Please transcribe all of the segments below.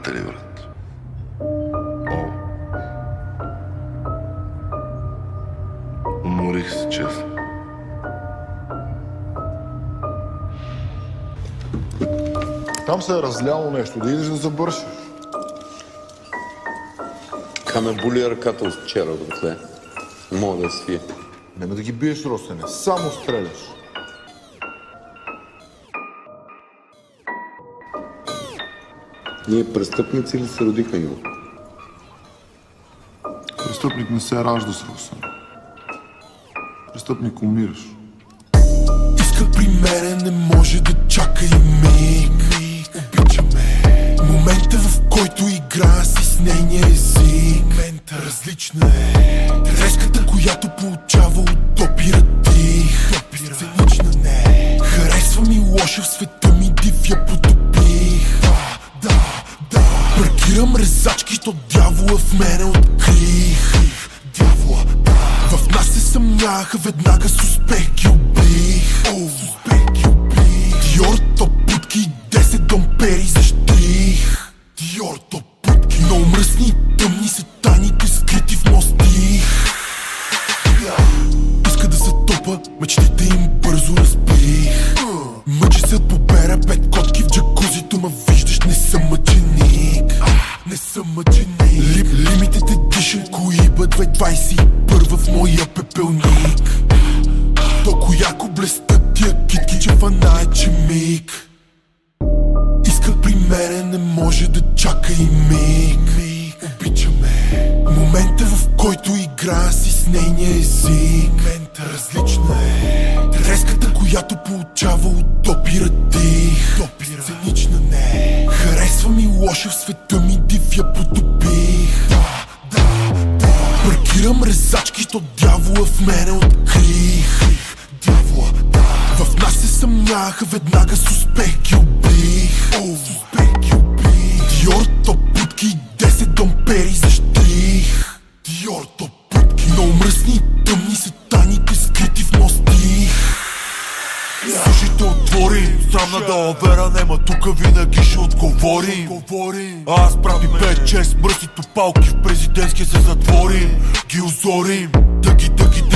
приятели, брат. О. Уморих се, честно. Там се е разляло нещо, да идеш да забършиш. Ме боли ръката от вчера, братле. Мога да свие. Нема да ги биеш, Росене, само стреляш. Ние престъпници ли се родихме, Иво? Престъпник не се ражда с Росене. Престъпник умираш. Иска при мене, не може да чака и миг. Обичаме момента, в който игра си с нейния език. Момента различна е треската, която получава от допира ти. Сценична не. Харесва ми лоша, в света ми див потопих. Да. Паркирам резачки, то дявола в мене открих. Дявола, в нас се съмняха, веднага с успех ги убих. Диор топ путки, 10 домпери за штрих. Диор топ путки, много мръсни и тъмни са тайните, скрити в мости. Иска да се топа, мечтите им бързо разбих. Мъчи се побера 5 котки в джакузито, ма виждаш, не съм мъченик. Не съм мъченик. Лимитите дишат, кои бъд 21 в моя пепелник. Толко яко блестят тия китки, че фана е чемик. Иска при мене, не може да чака и миг. Обичаме момента, в който игра си с нейния език. Момента различна е треската, която получава от допира ти. Сценична не. Харесва ми лоша, в света ми див потопих. Да. Паркирам резачки, то дявола в мене открих. Дявола, в нас се съмняха, веднага с успех ги убих. Диор топ путки, 10 домпери за штрих. Диор топ путки, много мръсни и тъмни са тайните, скрити в мости. Слушайте, отвори, срамна далавера нема, тука винаги ще отговорим. Аз прави 5-6 мръсни топалки, в президентския се затворим. Ги озорим, да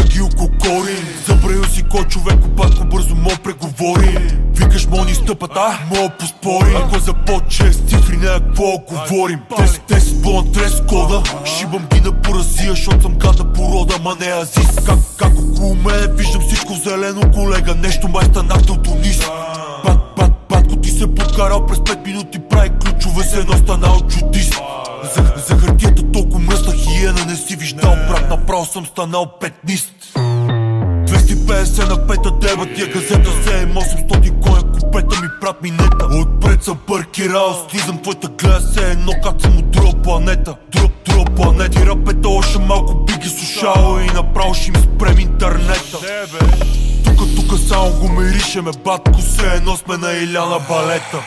ги ококорим. Забравил си кой човек, обатко бързо мога преговорим. Викаш мо ни стъпат, мога поспорим. Ако започне с цифри, не какво говорим. Те си блон трес кода, шибам ги на поразия, защото съм гада порода, ма не азис. Как около мене виждам всичко зелено, колега, нещо май станахте от Тунис. Батко ти се подкарал през 5 минути, прави ключове, се едно станал чудист. За хартията толкова мръсна хиена не си виждал, брат, направо съм станал петнист. 250 на пета дева, тия газета 7-800 коня, купета ми прат минета. Отпред съм паркирал, слизам твоята гледа се едно как съм от друга планета. Друга планета. И рапета още малко би ги слушал и направо ще ми спрем интернета. Тука само го миришеме, батко, се едно сме на Иляна балета.